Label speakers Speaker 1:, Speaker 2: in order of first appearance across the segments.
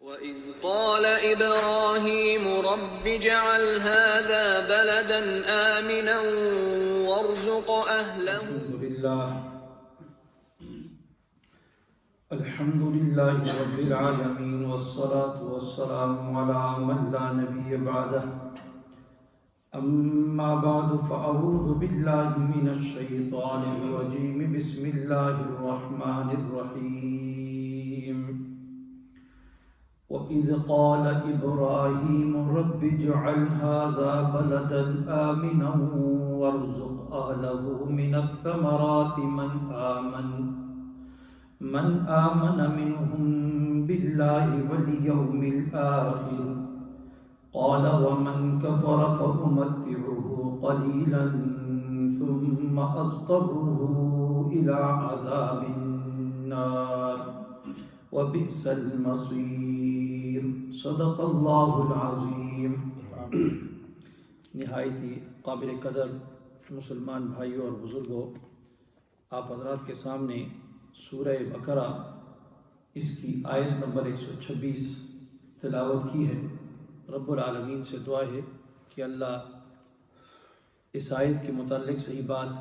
Speaker 1: وَإِذْ قَالَ إِبْرَاهِيمُ رَبِّ اجْعَلْ هَذَا بَلَدًا آمِنًا وَارْزُقْ أَهْلَهُ.
Speaker 2: الحمد لله رب العالمين والصلاة والسلام على من لا نبي بعده. أما بعد فأعوذ بالله من الشيطان الرجيم. بسم الله الرحمن الرحيم. وإذ قال إبراهيم رب اجعل هذا بلدا آمنا وارزق أهله من الثمرات من آمن منهم بالله واليوم الآخر قال ومن كفر فأمتعه قليلا ثم أضطره إلى عذاب النار وبئس المصير. صدق اللہ العظیم. نہایت ہی قابل قدر مسلمان بھائیوں اور بزرگوں، آپ حضرات کے سامنے سورہ بقرہ اس کی آیت نمبر 126 تلاوت کی ہے. رب العالمین سے دعا ہے کہ اللہ اس آیت کے متعلق صحیح بات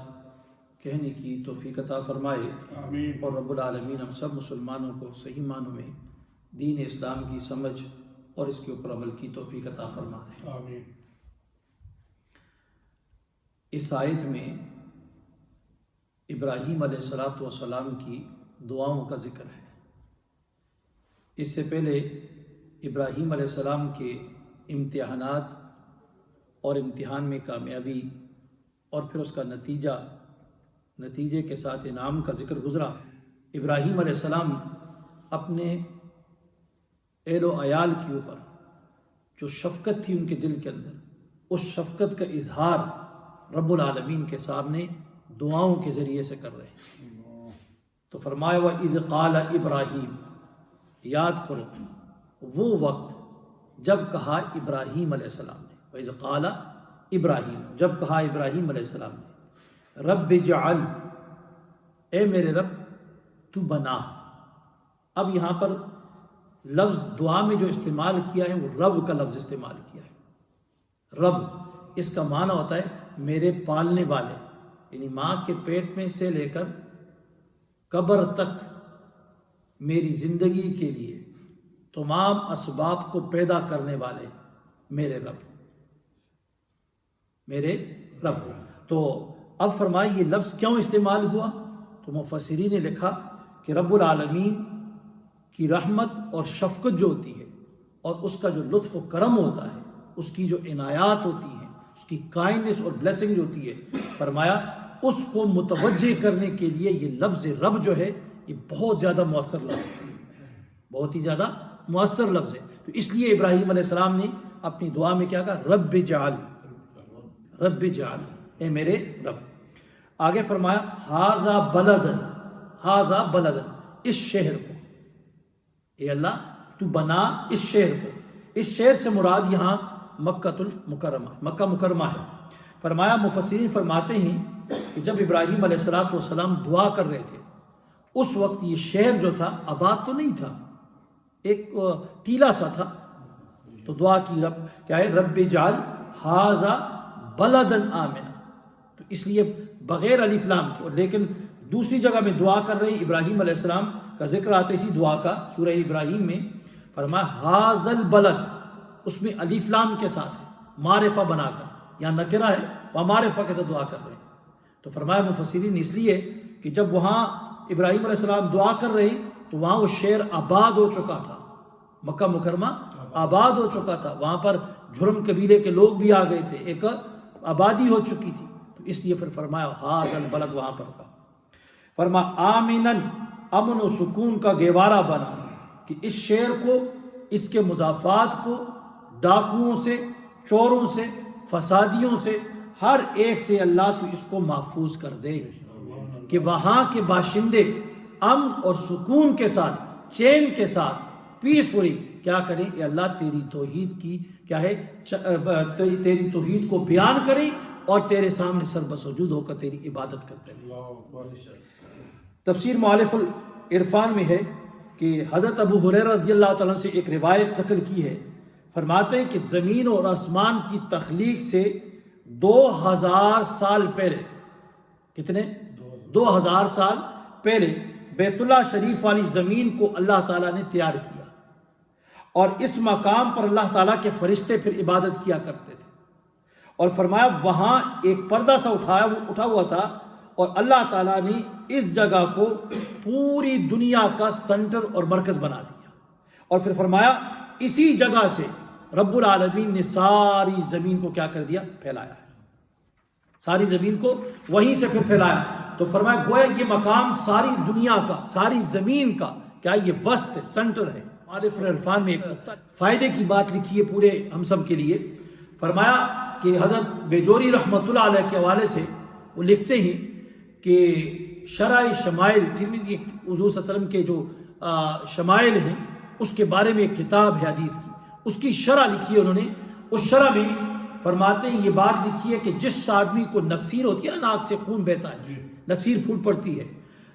Speaker 2: کہنے کی توفیق عطا فرمائے. آمین. اور رب العالمین ہم سب مسلمانوں کو صحیح معنوں میں دین اسلام کی سمجھ اور اس کے اوپر عمل کی توفیق عطا فرما دے. آمین. اس آیت میں ابراہیم علیہ السلام کی دعاؤں کا ذکر ہے. اس سے پہلے ابراہیم علیہ السلام کے امتحانات اور امتحان میں کامیابی اور پھر اس کا نتیجے کے ساتھ انعام کا ذکر گزرا. ابراہیم علیہ السلام اپنے اہل و عیال کے اوپر جو شفقت تھی ان کے دل کے اندر، اس شفقت کا اظہار رب العالمین کے سامنے دعاؤں کے ذریعے سے کر رہے ہیں. تو فرمایا وَإِذْ قَالَ إِبْرَاهِيمُ، یاد کرو وہ وقت جب کہا ابراہیم علیہ السلام نے. وَإِذْ قَالَ إِبْرَاهِيمُ، جب کہا ابراہیم علیہ السلام نے رب اجعل، اے میرے رب تو بنا. اب یہاں پر لفظ دعا میں جو استعمال کیا ہے وہ رب کا لفظ استعمال کیا ہے. رب اس کا معنی ہوتا ہے میرے پالنے والے، یعنی ماں کے پیٹ میں سے لے کر قبر تک میری زندگی کے لیے تمام اسباب کو پیدا کرنے والے میرے رب. تو اب فرمائے یہ لفظ کیوں استعمال ہوا؟ تو مفسرین نے لکھا کہ رب العالمین کی رحمت اور شفقت جو ہوتی ہے اور اس کا جو لطف و کرم ہوتا ہے، اس کی جو عنایات ہوتی ہیں، اس کی کائنڈنس اور بلیسنگ جو ہوتی ہے، فرمایا اس کو متوجہ کرنے کے لیے یہ لفظ رب جو ہے یہ بہت زیادہ مؤثر لفظ ہے، بہت ہی زیادہ مؤثر لفظ ہے. تو اس لیے ابراہیم علیہ السلام نے اپنی دعا میں کیا کہا؟ رب اجعل، اے میرے رب. آگے فرمایا ھذا بلدن، اس شہر کو، اے اللہ تو بنا اس شہر کو. اس شہر سے مراد یہاں مکہ مکرمہ ہے. فرمایا مفسرین فرماتے ہیں کہ جب ابراہیم علیہ السلام دعا کر رہے تھے اس وقت یہ شہر جو تھا آباد تو نہیں تھا، ایک ٹیلا سا تھا. تو دعا کی رب کیا ہے؟ رب اجعل ھذا بلدن آمنا. تو اس لیے بغیر الف لام کے، لیکن دوسری جگہ میں دعا کر رہے ابراہیم علیہ السلام کا ذکر آتے اسی دعا کا سورہ ابراہیم میں. فرمایا ھذا البلد، اس میں الف لام کے ساتھ ہے، معرفہ بنا کر، یہاں نکرہ ہے وہ معرفہ کے ساتھ دعا کر رہے ہیں. تو فرمایا مفسرین اس لیے کہ جب وہاں ابراہیم علیہ السلام دعا کر رہے تو وہاں وہ شہر آباد ہو چکا تھا، مکہ مکرمہ آباد ہو چکا تھا، وہاں پر جھرم قبیلے کے لوگ بھی آ گئے تھے، ایک آبادی ہو چکی تھی. تو اس لیے پھر فرمایا ھذا البلد وہاں پر کا. فرمایا آمنن، امن و سکون کا گہوارہ بنا، کہ اس شہر کو، اس کے مضافات کو، ڈاکوؤں سے، چوروں سے، فسادیوں سے، ہر ایک سے اللہ تو اس کو محفوظ کر دے، کہ وہاں کے باشندے امن اور سکون کے ساتھ، چین کے ساتھ، پیسفلی کیا کریں؟ اے اللہ تیری توحید کی کیا ہے، تیری توحید کو بیان کریں اور تیرے سامنے سر بسجود ہو کر تیری عبادت کرتے ہیں. تفسیر مؤلف العرفان میں ہے کہ حضرت ابو ہریرہ رضی اللہ تعالیٰ عنہ سے ایک روایت نقل کی ہے، فرماتے ہیں کہ زمین اور آسمان کی تخلیق سے 2000 سال پہلے، کتنے؟ 2000 سال پہلے بیت اللہ شریف والی زمین کو اللہ تعالیٰ نے تیار کیا، اور اس مقام پر اللہ تعالیٰ کے فرشتے پھر عبادت کیا کرتے تھے، اور فرمایا وہاں ایک پردہ سا اٹھا ہوا تھا، اور اللہ تعالیٰ نے اس جگہ کو پوری دنیا کا سینٹر اور مرکز بنا دیا، اور پھر فرمایا اسی جگہ سے رب العالمین نے ساری زمین کو کیا کر دیا؟ پھیلایا ہے، ساری زمین کو وہیں سے پھر پھیلایا۔ تو فرمایا گویا یہ مقام ساری دنیا کا، ساری زمین کا کیا یہ وسط سینٹر ہے۔ مالف عرفان میں ایک فائدے کی بات لکھی ہے پورے ہم سب کے لیے، فرمایا کہ حضرت بیجوری رحمۃ اللہ علیہ کے حوالے سے وہ لکھتے ہیں کہ شرح شمائل ترمذی، حضور صلی اللہ علیہ وسلم کے جو شمائل ہیں اس کے بارے میں ایک کتاب ہے حدیث کی، اس کی شرح لکھی ہے انہوں نے۔ اس شرح میں فرماتے ہیں یہ بات لکھی ہے کہ جس آدمی کو نکسیر ہوتی ہے نا، ناک سے خون بہتا ہے، نکسیر پھول پڑتی ہے،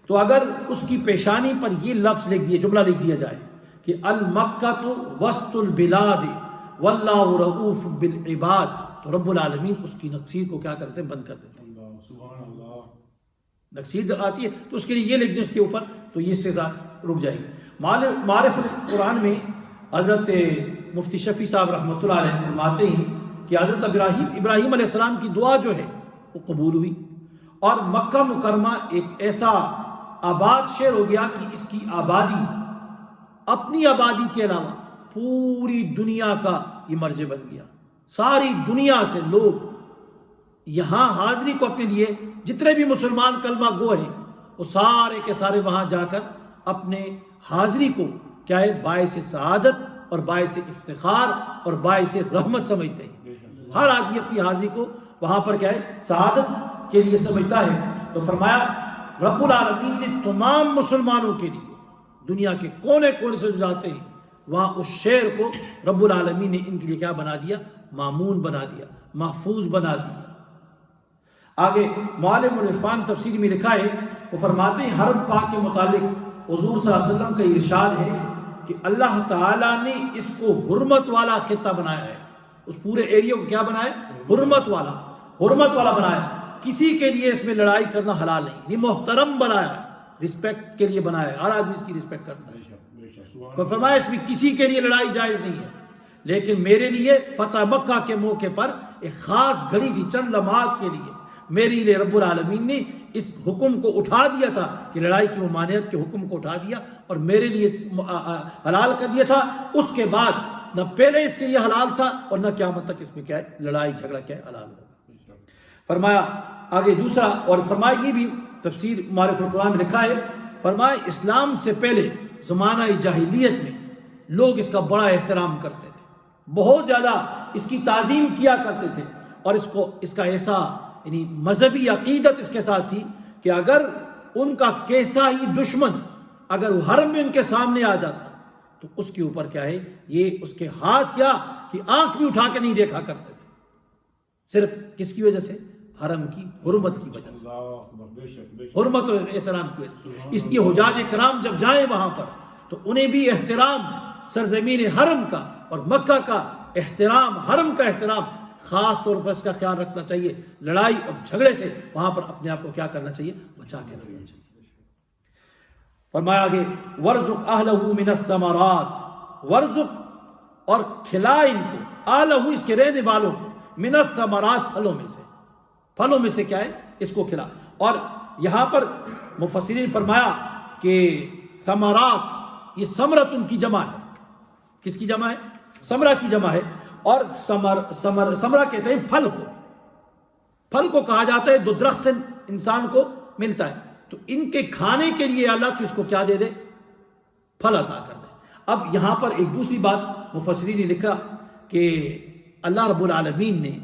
Speaker 2: تو اگر اس کی پیشانی پر یہ لفظ لکھ دیا، جملہ لکھ دیا جائے کہ المکۃ وسط البلاد واللہ رؤوف بالعباد، تو رب العالمین اس کی نکسیر کو کیا کرتے ہیں؟ بند کر دیتے ہیں۔ نکسیر آتی ہے تو اس کے لیے یہ لکھ دیں اس کے اوپر، تو یہ سزا رک جائے گی۔ معارف قرآن میں حضرت مفتی شفیع صاحب رحمۃ اللہ علیہ فرماتے ہیں کہ حضرت ابراہیم علیہ السلام کی دعا جو ہے وہ قبول ہوئی، اور مکہ مکرمہ ایک ایسا آباد شہر ہو گیا کہ اس کی آبادی اپنی آبادی کے علاوہ پوری دنیا کا یہ مرجع بن گیا۔ ساری دنیا سے لوگ یہاں حاضری کو اپنے لیے، جتنے بھی مسلمان کلمہ گو ہیں وہ سارے کے سارے وہاں جا کر اپنے حاضری کو کیا ہے؟ باعث سعادت اور باعث افتخار اور باعث رحمت سمجھتے ہیں۔ ہر آدمی اپنی حاضری کو وہاں پر کیا ہے؟ سعادت کے لیے سمجھتا ہے۔ تو فرمایا رب العالمین نے تمام مسلمانوں کے لیے دنیا کے کونے کونے سے جاتے ہیں وہاں اس شہر کو رب العالمین نے ان کے لیے کیا بنا دیا؟ مامون بنا دیا، محفوظ بنا دیا۔ آگے معلم العرفان تفسیر میں لکھا ہے، وہ فرماتے ہیں حرم پاک کے متعلق حضور صلی اللہ علیہ وسلم کا ارشاد ہے کہ اللہ تعالیٰ نے اس کو حرمت والا خطہ بنایا ہے، اس پورے ایریا کو کیا بنایا ہے؟ حرمت والا بنایا ہے۔ کسی کے لیے اس میں لڑائی کرنا حلال نہیں، یہ محترم بنایا ہے، رسپیکٹ کے لیے بنایا ہے، ہر آدمی اس کی رسپیکٹ کرتا ہے۔ تو فرمایا اس میں کسی کے لیے لڑائی جائز نہیں ہے، لیکن میرے لیے فتح مکہ کے موقع پر ایک خاص گھڑی تھی، چند لمحات کے لیے میرے لیے رب العالمین نے اس حکم کو اٹھا دیا تھا کہ لڑائی کی ممانعت کے حکم کو اٹھا دیا اور میرے لیے حلال کر دیا تھا۔ اس کے بعد نہ پہلے اس کے لیے حلال تھا اور نہ قیامت تک اس میں کیا ہے؟ لڑائی جھگڑا کیا ہے؟ حلال ہوگا۔ فرمایا آگے دوسرا، اور فرمایا یہ بھی تفسیر معارف القرآن میں لکھا ہے، فرمایا اسلام سے پہلے زمانہ جاہلیت میں لوگ اس کا بڑا احترام کرتے تھے، بہت زیادہ اس کی تعظیم کیا کرتے تھے، اور اس کا ایسا یعنی مذہبی عقیدت اس کے ساتھ تھی کہ اگر ان کا کیسا ہی دشمن اگر وہ حرم میں ان کے سامنے آ جاتا تو اس کے اوپر کیا ہے؟ یہ اس کے ہاتھ کیا کہ آنکھ بھی اٹھا کے نہیں دیکھا کرتے تھے، صرف کس کی وجہ سے؟ حرم کی حرمت کی وجہ سے، حرمت و احترام کی وجہ سے۔ اس لیے حجاج کرام جب جائیں وہاں پر تو انہیں بھی احترام سرزمین حرم کا اور مکہ کا احترام، حرم کا احترام خاص طور پر اس کا خیال رکھنا چاہیے۔ لڑائی اور جھگڑے سے وہاں پر اپنے آپ کو کیا کرنا چاہیے؟ بچا کے رکھنا چاہیے۔ فرمایا آگے ورزق اہلہ من الثمرات، ورزق اور کھلا ان کو، اہلہ اس کے رہنے والوں کو، من الثمرات پھلوں میں سے کیا ہے؟ اس کو کھلا۔ اور یہاں پر مفسرین فرمایا کہ ثمرات یہ ثمرۃ ان کی جمع ہے۔ کس کی جمع ہے؟ ثمرہ کی جمع ہے۔ اور ثمرہ کہتے ہیں پھل کو کہا جاتا ہے جو درخت سے انسان کو ملتا ہے، تو ان کے کھانے کے لیے اللہ تو اس کو کیا دے دے؟ پھل عطا کر دے۔ اب یہاں پر ایک دوسری بات مفسرین نے لکھا کہ اللہ رب العالمین نے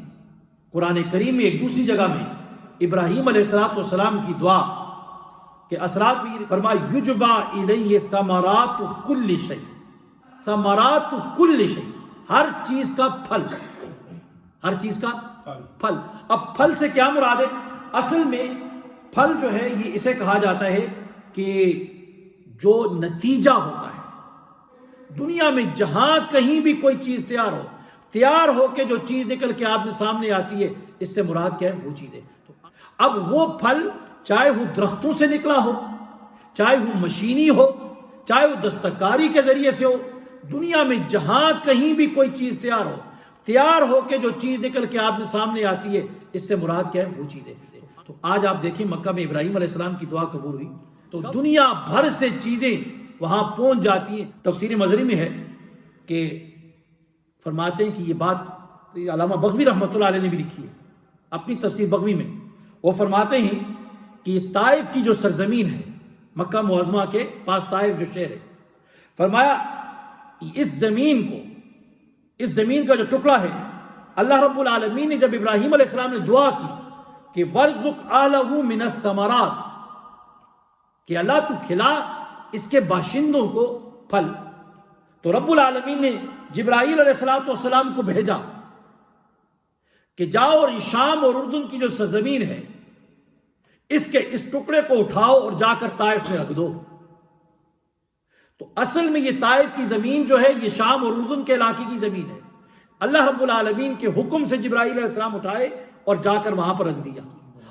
Speaker 2: قرآن کریم میں ایک دوسری جگہ میں ابراہیم علیہ السلام کی دعا کے اثرات بھی فرمایا یجبا الیہ ثمرات کل شیء، ثمرات کل شیء، ہر چیز کا پھل، ہر چیز کا پھل۔ اب پھل سے کیا مراد ہے؟ اصل میں پھل جو ہے یہ اسے کہا جاتا ہے کہ جو نتیجہ ہوتا ہے، دنیا میں جہاں کہیں بھی کوئی چیز تیار ہو کے جو چیز نکل کے آپ کے سامنے آتی ہے، اس سے مراد کیا ہے؟ وہ چیز ہے۔ تو اب وہ پھل چاہے وہ درختوں سے نکلا ہو، چاہے وہ مشینی ہو، چاہے وہ دستکاری کے ذریعے سے ہو، دنیا میں جہاں کہیں بھی کوئی چیز تیار ہو کے جو چیز نکل کے آپ کے سامنے آتی ہے، اس سے مراد کیا ہے؟ وہ چیز ہے۔ تو آج آپ دیکھیں مکہ میں ابراہیم علیہ السلام کی دعا قبول ہوئی تو دنیا بھر سے چیزیں وہاں پہنچ جاتی ہیں۔ تفسیر مظہری میں ہے کہ فرماتے ہیں کہ یہ بات علامہ بغوی رحمۃ اللہ علیہ نے بھی لکھی ہے اپنی تفسیر بغوی میں۔ وہ فرماتے ہیں کہ یہ طائف کی جو سرزمین ہے، مکہ معظمہ کے پاس طائف جو شہر ہے، فرمایا اس زمین کا جو ٹکڑا ہے، اللہ رب العالمین نے جب ابراہیم علیہ السلام نے دعا کی کہ وَارْزُقْ أَهْلَهُ مِنَ الثَّمَرَاتِ، کہ اللہ تو کھلا اس کے باشندوں کو پھل، تو رب العالمین نے جبرائیل علیہ السلام کو بھیجا کہ جاؤ اور شام اور اردن کی جو سرزمین ہے، اس ٹکڑے کو اٹھاؤ اور جا کر طائف میں رکھ دو۔ تو اصل میں یہ طائف کی زمین جو ہے یہ شام اور اردن کے علاقے کی زمین ہے۔ اللہ رب العالمین کے حکم سے جبرائیل علیہ السلام اٹھائے اور جا کر وہاں پر رکھ دیا۔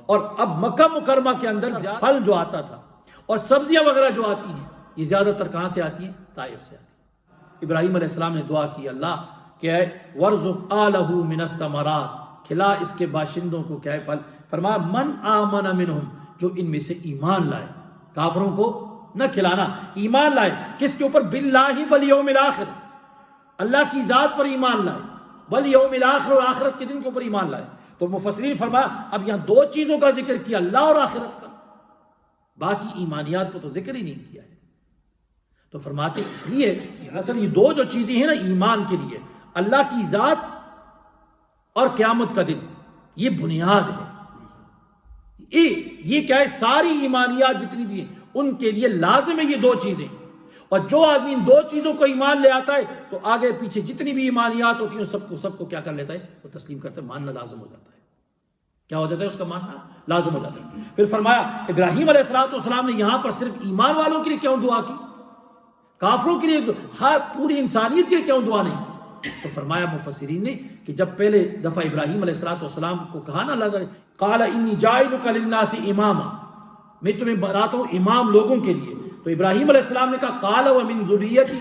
Speaker 2: اور اب مکہ مکرمہ کے اندر پھل جو آتا تھا اور سبزیاں وغیرہ جو آتی ہیں، یہ زیادہ تر کہاں سے آتی ہیں؟ طائف سے آتی ہیں۔ ابراہیم علیہ السلام نے دعا کی، اللہ کہ ہے وَارْزُقْ أَهْلَهُ مِنَ الثَّمَرَاتِ، کھلا اس کے باشندوں کو کیا ہے؟ پھل۔ فرمایا من آمن منہم، جو ان میں سے ایمان لائے، کافروں کو نہ کھلانا، ایمان لائے کس کے اوپر؟ باللہ والیوم الاخر، اللہ کی ذات پر ایمان لائے، والیوم الاخر، اور آخرت کے دن کے اوپر ایمان لائے۔ تو مفسرین فرمایا اب یہاں دو چیزوں کا ذکر کیا، اللہ اور آخرت کا، باقی ایمانیات کو تو ذکر ہی نہیں کیا ہے۔ تو فرماتے اس لیے اصل یہ دو جو چیزیں ہیں نا ایمان کے لیے، اللہ کی ذات اور قیامت کا دن، یہ بنیاد ہے۔ یہ کیا ہے؟ ساری ایمانیات جتنی بھی ہیں ان کے لیے لازم ہے یہ دو چیزیں، اور جو آدمی ان دو چیزوں کو ایمان لے آتا ہے تو آگے پیچھے جتنی بھی ایمانیات ہوتی ہیں سب کو کیا کر لیتا ہے؟ وہ تسلیم کرتا ہے، ماننا لازم ہو جاتا ہے۔ کیا ہو جاتا ہے؟ اس کا ماننا لازم ہو جاتا ہے۔ پھر فرمایا ابراہیم علیہ السلام نے یہاں پر صرف ایمان والوں کے لیے کیوں دعا کی؟ کافروں کے لیے، ہر پوری انسانیت کے لیے کیوں دعا نہیں کی؟ تو فرمایا مفسرین نے کہ جب پہلے دفعہ ابراہیم علیہ السلام کو کہا نا اللہ تعالیٰ قال انی جاعلک للناس اماما، میں تمہیں بناتا ہوں امام لوگوں کے لیے، تو ابراہیم علیہ السلام نے کہا قال ومن ذریتی،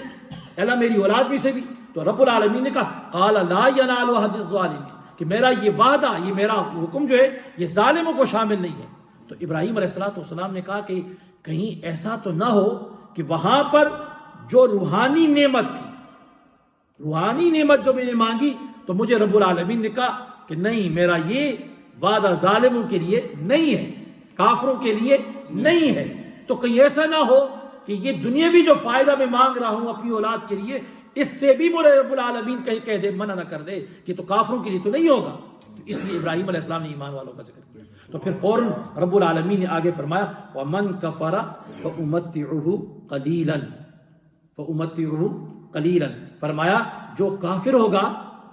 Speaker 2: اللہ میری اولاد میں سے بھی، تو رب العالمین نے کہا قال لا ینال عہد الظالمین، کہ میرا یہ وعدہ، یہ میرا حکم جو ہے یہ ظالموں کو شامل نہیں ہے۔ تو ابراہیم علیہ السلام نے کہا کہ کہیں ایسا تو نہ ہو کہ وہاں پر جو روحانی نعمت تھی، روحانی نعمت جو میں نے مانگی، تو مجھے رب العالمین نے کہا کہ نہیں، میرا یہ وعدہ ظالموں کے لیے نہیں ہے، کافروں کے لیے نہیں ہے۔ تو کہیں ایسا نہ ہو کہ یہ دنیاوی جو فائدہ میں مانگ رہا ہوں اپنی اولاد کے لیے، اس سے بھی مجھے رب العالمین کہہ دے، منع نہ کر دے کہ تو کافروں کے لیے تو نہیں ہوگا۔ تو اس لیے ابراہیم علیہ السلام نے ایمان والوں کا ذکر کیا۔ تو پھر فوراً رب العالمین نے آگے فرمایا وَمَن كَفَرَ فَأُمَتِّعُهُ قَلِيلًا، فرمایا جو کافر ہوگا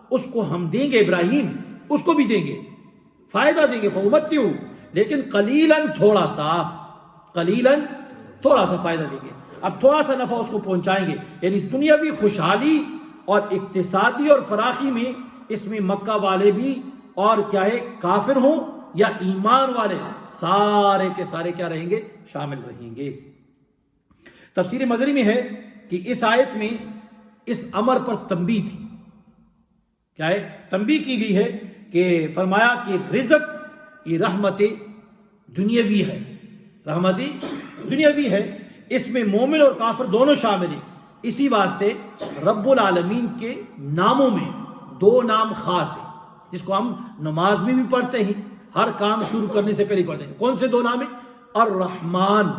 Speaker 2: اس کو ہم دیں گے، ابراہیم اس کو بھی دیں گے، فائدہ دیں گے، فَأُمَتِّعُهُ، لیکن قلیلاً تھوڑا سا فائدہ دیں گے، اب تھوڑا سا نفع اس کو پہنچائیں گے۔ یعنی دنیاوی خوشحالی اور اقتصادی اور فراخی میں اس میں مکہ والے بھی اور کیا ہے کافر ہوں یا ایمان والے، سارے کے سارے کیا رہیں گے؟ شامل رہیں گے۔ تفسیر مظہری میں ہے کہ اس آیت میں اس امر پر تنبیہ تھی، کیا ہے؟ تنبیہ کی گئی ہے کہ فرمایا کہ رزق یہ رحمت دنیاوی ہے، رحمت دنیاوی ہے، اس میں مومن اور کافر دونوں شامل ہیں۔ اسی واسطے رب العالمین کے ناموں میں دو نام خاص ہیں جس کو ہم نماز میں بھی پڑھتے ہیں، ہر کام شروع کرنے سے پہلے پڑھتے ہیں۔ کون سے دو نام ہیں؟ الرحمن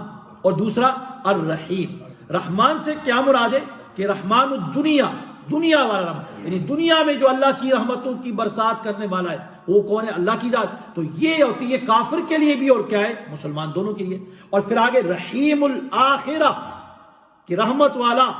Speaker 2: اور دوسرا الرحیم۔ رحمان سے کیا مراد ہے؟ کہ رحمان الدنیا، دنیا والا رحمان، یعنی دنیا میں جو اللہ کی رحمتوں کی برسات کرنے والا ہے وہ کون ہے؟ اللہ کی ذات۔ تو یہ ہوتی ہے کافر کے لیے بھی اور کیا ہے؟ مسلمان دونوں کے لیے۔ اور پھر آگے رحیم الآخرہ، کہ رحمت والا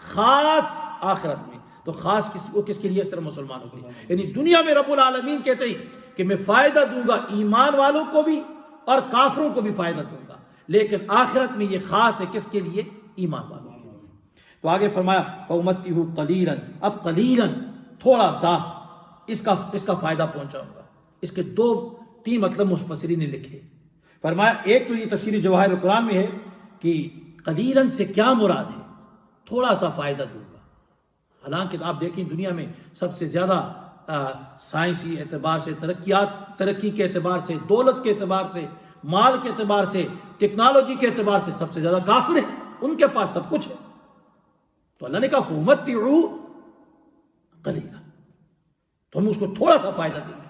Speaker 2: خاص آخرت میں، تو خاص کس کے لیے؟ صرف مسلمانوں کے لیے۔ یعنی دنیا میں رب العالمین کہتے ہیں کہ میں فائدہ دوں گا ایمان والوں کو بھی اور کافروں کو بھی فائدہ دوں گا، لیکن آخرت میں یہ خاص ہے کس کے لیے؟ ایمان والوں کے لیے۔ تو آگے فرمایا فَأُمَتِّعُهُ قَلِيلًا، اب قلیلاً تھوڑا سا اس کا فائدہ پہنچاؤں گا۔ اس کے 2-3 مطلب مفسرین نے لکھے۔ فرمایا ایک تو یہ تفسیر جواہر القرآن میں ہے کہ قلیلاً سے کیا مراد ہے، تھوڑا سا فائدہ دوں گا۔ حالانکہ آپ دیکھیں دنیا میں سب سے زیادہ سائنسی اعتبار سے، ترقی کے اعتبار سے، دولت کے اعتبار سے، مال کے اعتبار سے، ٹیکنالوجی کے اعتبار سے سب سے زیادہ کافر ہیں، ان کے پاس سب کچھ ہے۔ تو اللہ نے کہا فَأُمَتِّعُهُ قَلِيلًا، تو ہم اس کو تھوڑا سا فائدہ دیں گے۔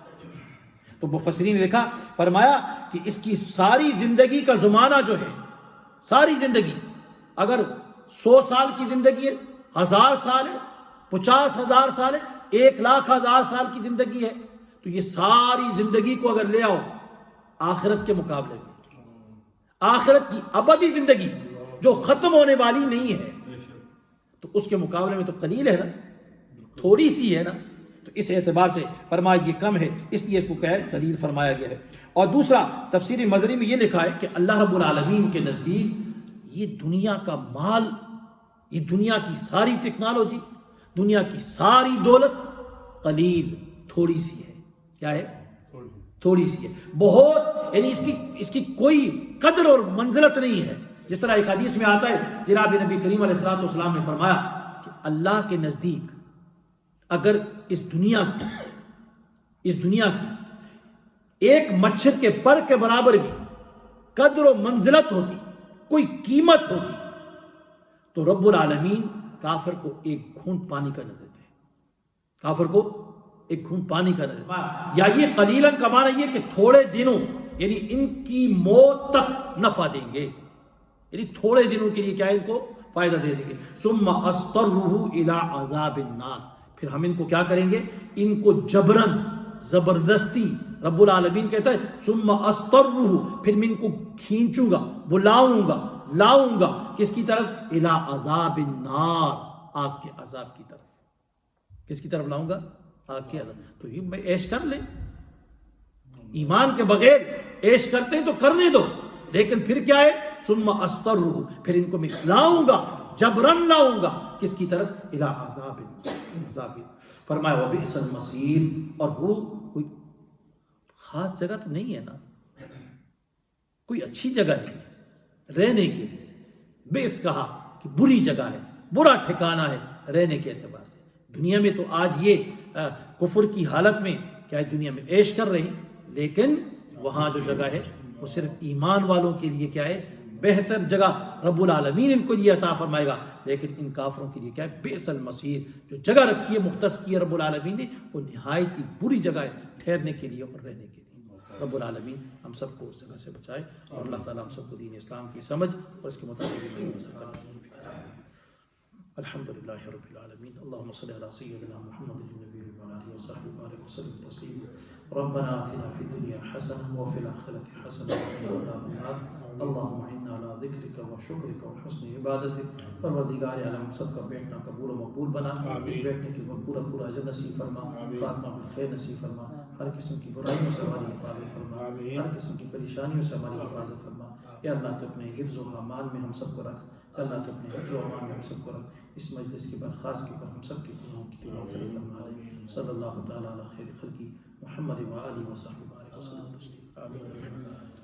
Speaker 2: تو مفسرین نے لکھا، فرمایا کہ اس کی ساری زندگی کا زمانہ جو ہے، ساری زندگی، اگر 100 سال کی زندگی ہے، 1000 سال ہے، 50,000 سال ہے، 1,00,000 سال کی زندگی ہے، تو یہ ساری زندگی کو اگر لے آؤ آخرت کے مقابلے میں، آخرت کی ابدی زندگی جو ختم ہونے والی نہیں ہے، تو اس کے مقابلے میں تو قلیل ہے نا، تھوڑی سی ہے نا۔ تو اس اعتبار سے فرمایا یہ کم ہے، اس لیے اس کو قلیل فرمایا گیا ہے۔ اور دوسرا تفسیر مظری میں یہ لکھا ہے کہ اللہ رب العالمین کے نزدیک یہ دنیا کا مال، یہ دنیا کی ساری ٹیکنالوجی، دنیا کی ساری دولت قلیل، تھوڑی سی ہے۔ کیا ہے؟ تھوڑی سی ہے، بہت، یعنی اس کی کوئی قدر اور منزلت نہیں ہے۔ جس طرح ایک حدیث میں آتا ہے، جناب نبی کریم علیہ الصلوۃ والسلام نے فرمایا کہ اللہ کے نزدیک اگر اس دنیا کی ایک مچھر کے پر کے برابر بھی قدر و منزلت ہوتی، کوئی قیمت ہوتی، تو رب العالمین کافر کو ایک گھونٹ پانی کا نہ دیتے، کافر کو ایک گھونٹ پانی کا نہ دیتے۔ یا یہ قلیلاً کا معنی یہ کہ تھوڑے دنوں، یعنی ان کی موت تک نفع دیں گے، یعنی تھوڑے دنوں کے لیے کیا ہے، ان کو فائدہ دے دیں گے۔ ثم اضطرہ الی عذاب النار، پھر ہم ان کو کیا کریں گے، ان کو جبرن، زبردستی، رب العالمین کہتا ہے ثم اضطرہ، پھر میں ان کو کھینچوں گا، بلاؤں گا، لاؤں گا کس کی طرف، الی عذاب النار، آگ کے عذاب کی طرف۔ کس کی طرف لاؤں گا؟ آگ کے عذاب۔ تو یہ میں عیش کر لیں، ایمان کے بغیر عیش کرتے ہیں تو کرنے دو، لیکن پھر کیا ہے، ثم اضطرہ، پھر ان کو میں لاؤں گا، جبرن لاؤں گا کس کی طرف، الی عذاب النار۔ فرمایا وبئس المصیر، اور وہ کوئی خاص جگہ تو نہیں ہے نا، کوئی اچھی جگہ نہیں ہے رہنے کے لیے۔ بئس کہا کہ بری جگہ ہے، برا ٹھکانہ ہے رہنے کے اعتبار سے۔ دنیا میں تو آج یہ کفر کی حالت میں کیا ہے، دنیا میں عیش کر رہے ہیں، لیکن وہاں جو جگہ ہے وہ صرف ایمان والوں کے لیے کیا ہے، بہتر جگہ رب العالمین ان کو یہ عطا فرمائے گا، لیکن ان کافروں کے لیے کیا ہے، بئس المصیر، جو جگہ رکھی ہے، مختص کی ہے رب العالمین نے، وہ نہایت ہی بری جگہ ہے ٹھہرنے کے لیے اور رہنے کے لیے۔ رب العالمین ہم سب کو اس جگہ سے بچائے، اور اللہ تعالیٰ ہم سب کو دین اسلام کی سمجھ اور اس کے مطابق زندگی بسر کرنے کی توفیق عطا فرمائے۔ الحمدللہ رب العالمین، اللہم صلی علی سیدنا محمد النبی وعلی آلہ وصحبہ وبارک وسلم تسلیما۔ ربنا آتنا فی الدنیا حسنہ وفی الآخرۃ حسنہ وقنا عذاب النار۔ اللہم اعنا علی ذکرک وشکرک وحسن عبادتک۔ پروردگار عالم ہم سب کا بیٹھنا قبول و مقبول بنا، اس بیٹھنے کی پورا اجر نصیب فرما، خاتمہ بالخیر نصیب فرما، ہر قسم کی برائیوں سے ہماری حفاظت فرما، ہر قسم کی پریشانیوں سے ہماری حفاظت فرما۔ یا اللہ تو اپنے حفظ و امان میں ہم سب کو رکھ، اللہ تو اپنے حفظ و امان میں ہم سب کو رکھ، اس مجلس کے برخاست کے پر ہم سب کے گناہوں کی تو مغفرت فرما دے۔ صلی اللہ تعالیٰ علی خیر خلقی محمد و آلہ وصحبہ وسلم تسلیما۔ آمین۔